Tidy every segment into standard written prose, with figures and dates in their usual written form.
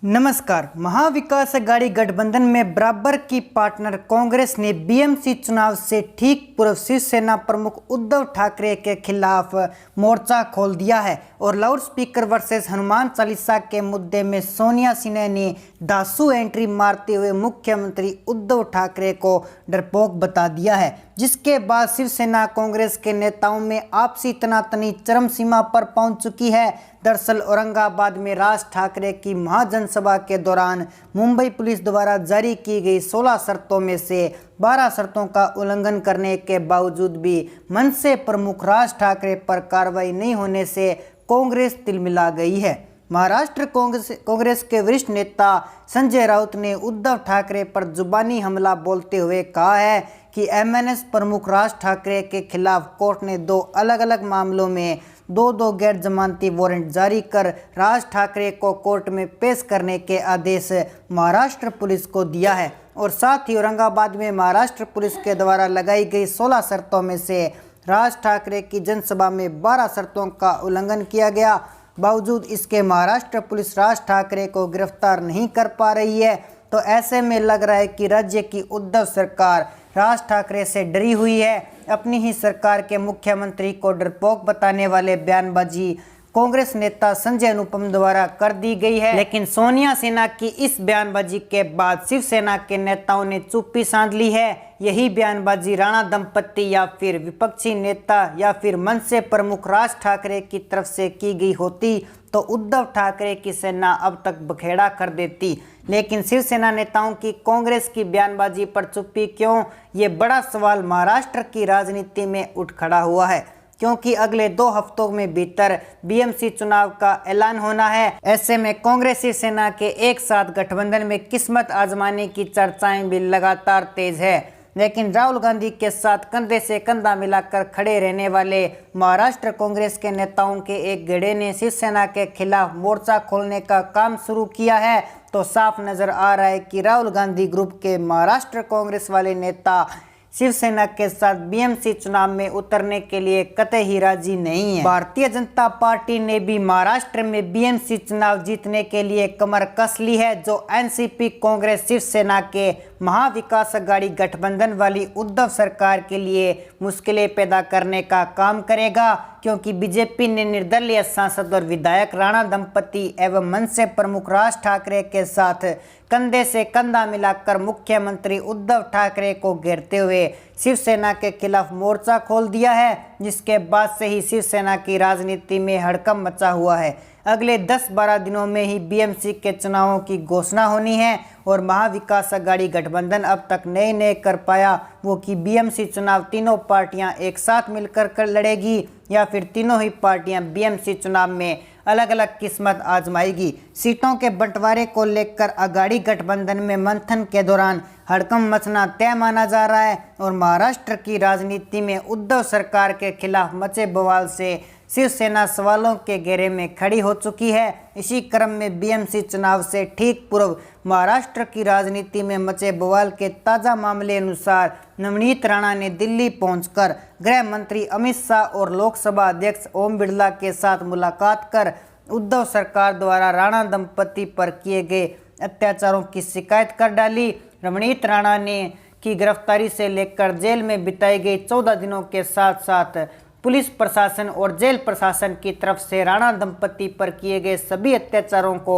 नमस्कार। महाविकास अघाड़ी गठबंधन में बराबर की पार्टनर कांग्रेस ने बीएमसी चुनाव से ठीक पूर्व शिवसेना प्रमुख उद्धव ठाकरे के खिलाफ मोर्चा खोल दिया है और लाउडस्पीकर वर्सेस हनुमान चालीसा के मुद्दे में सोनिया सिन्हा ने दासू एंट्री मारते हुए मुख्यमंत्री उद्धव ठाकरे को डरपोक बता दिया है, जिसके बाद शिवसेना कांग्रेस के नेताओं में आपसी तनातनी चरम सीमा पर पहुंच चुकी है। दरअसल औरंगाबाद में राज ठाकरे की महाजनसभा के दौरान मुंबई पुलिस द्वारा जारी की गई 16 शर्तों में से 12 शर्तों का उल्लंघन करने के बावजूद भी मंच से प्रमुख राज ठाकरे पर कार्रवाई नहीं होने से कांग्रेस तिलमिला गई है। महाराष्ट्र कांग्रेस के वरिष्ठ नेता संजय राउत ने उद्धव ठाकरे पर जुबानी हमला बोलते हुए कहा है कि एमएनएस प्रमुख राज ठाकरे के खिलाफ कोर्ट ने 2 अलग अलग मामलों में दो गैर जमानती वारंट जारी कर राज ठाकरे को कोर्ट में पेश करने के आदेश महाराष्ट्र पुलिस को दिया है और साथ ही औरंगाबाद में महाराष्ट्र पुलिस के द्वारा लगाई गई 16 शर्तों में से राज ठाकरे की जनसभा में 12 शर्तों का उल्लंघन किया गया। बावजूद इसके महाराष्ट्र पुलिस राज ठाकरे को गिरफ्तार नहीं कर पा रही है। तो ऐसे में लग रहा है कि राज्य की उद्धव सरकार राज ठाकरे से डरी हुई है। अपनी ही सरकार के मुख्यमंत्री को डरपोक बताने वाले बयानबाजी कांग्रेस नेता संजय अनुपम द्वारा कर दी गई है, लेकिन सोनिया सिन्हा की इस बयानबाजी के बाद शिवसेना के नेताओं ने चुप्पी साध ली है। यही बयानबाजी राणा दंपत्ति या फिर विपक्षी नेता या फिर मंच से प्रमुख राज ठाकरे की तरफ से की गई होती तो उद्धव ठाकरे की सेना अब तक बखेड़ा कर देती। लेकिन शिवसेना नेताओं की कांग्रेस की बयानबाजी पर चुप्पी क्यों, ये बड़ा सवाल महाराष्ट्र की राजनीति में उठ खड़ा हुआ है, क्योंकि अगले 2 हफ्तों में भीतर बीएमसी चुनाव का ऐलान होना है। ऐसे में कांग्रेस शिवसेना के एक साथ गठबंधन में किस्मत आजमाने की चर्चाएं भी लगातार तेज है। लेकिन राहुल गांधी के साथ कंधे से कंधा मिलाकर खड़े रहने वाले महाराष्ट्र कांग्रेस के नेताओं के एक घेड़े ने शिवसेना के खिलाफ मोर्चा खोलने का काम शुरू किया है। तो साफ नजर आ रहा है कि राहुल गांधी ग्रुप के महाराष्ट्र कांग्रेस वाले नेता शिवसेना के साथ बीएमसी चुनाव में उतरने के लिए कतई ही राजी नहीं है। भारतीय जनता पार्टी ने भी महाराष्ट्र में बीएमसी चुनाव जीतने के लिए कमर कस ली है, जो एनसीपी कांग्रेस शिवसेना के महाविकास अघाड़ी गठबंधन वाली उद्धव सरकार के लिए मुश्किलें पैदा करने का काम करेगा, क्योंकि बीजेपी ने निर्दलीय सांसद और विधायक राणा दंपति एवं मंच से प्रमुख राज ठाकरे के साथ कंधे से कंधा मिलाकर मुख्यमंत्री उद्धव ठाकरे को घेरते हुए शिवसेना के खिलाफ मोर्चा खोल दिया है, जिसके बाद से ही शिवसेना की राजनीति में हड़कंप मचा हुआ है। अगले 10-12 दिनों में ही बीएमसी के चुनावों की घोषणा होनी है और महाविकास अघाड़ी गठबंधन अब तक नए कर पाया वो कि बीएमसी चुनाव तीनों पार्टियां एक साथ मिलकर कर लड़ेगी या फिर तीनों ही पार्टियां बीएमसी चुनाव में अलग अलग किस्मत आजमाएगी। सीटों के बंटवारे को लेकर अघाड़ी गठबंधन में मंथन के दौरान हड़कंप मचना तय माना जा रहा है और महाराष्ट्र की राजनीति में उद्धव सरकार के खिलाफ मचे बवाल से शिवसेना सवालों के घेरे में खड़ी हो चुकी है। इसी क्रम में बीएमसी चुनाव से ठीक पूर्व महाराष्ट्र की राजनीति में मचे बवाल के ताज़ा मामले अनुसार नवनीत राणा ने दिल्ली पहुंचकर गृह मंत्री अमित शाह और लोकसभा अध्यक्ष ओम बिरला के साथ मुलाकात कर उद्धव सरकार द्वारा राणा दंपति पर किए गए अत्याचारों की शिकायत कर डाली। नवनीत राणा ने की गिरफ्तारी से लेकर जेल में बिताई गई 14 दिनों के साथ साथ पुलिस प्रशासन और जेल प्रशासन की तरफ से राणा दंपति पर किए गए सभी अत्याचारों को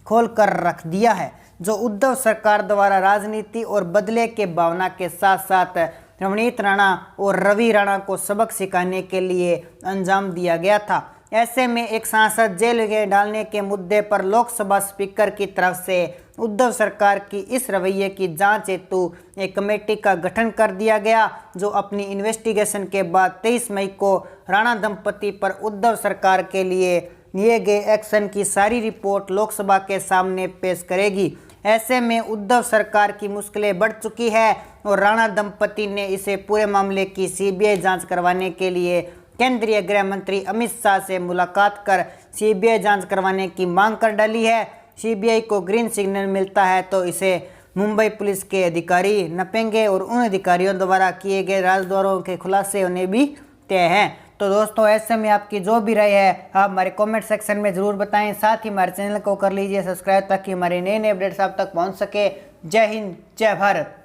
खोलकर रख दिया है, जो उद्धव सरकार द्वारा राजनीति और बदले के भावना के साथ साथ नवनीत राणा और रवि राणा को सबक सिखाने के लिए अंजाम दिया गया था। ऐसे में एक सांसद जेल में डालने के मुद्दे पर लोकसभा स्पीकर की तरफ से उद्धव सरकार की इस रवैये की जांच हेतु एक कमेटी का गठन कर दिया गया, जो अपनी इन्वेस्टिगेशन के बाद 23 मई को राणा दंपति पर उद्धव सरकार के लिए गए एक्शन की सारी रिपोर्ट लोकसभा के सामने पेश करेगी। ऐसे में उद्धव सरकार की मुश्किलें बढ़ चुकी है और राणा दंपति ने इसे पूरे मामले की सीबीआई जांच करवाने के लिए केंद्रीय गृह मंत्री अमित शाह से मुलाकात कर सीबीआई जांच करवाने की मांग कर डाली है। सीबीआई को ग्रीन सिग्नल मिलता है तो इसे मुंबई पुलिस के अधिकारी नपेंगे और उन अधिकारियों द्वारा किए गए राजद्रोहों के खुलासे होने भी तय हैं। तो दोस्तों ऐसे में आपकी जो भी राय है आप हमारे कमेंट सेक्शन में ज़रूर बताएं। साथ ही हमारे चैनल को कर लीजिए सब्सक्राइब ताकि हमारे नए नए अपडेट्स आप तक पहुंच सके। जय हिंद, जय भारत।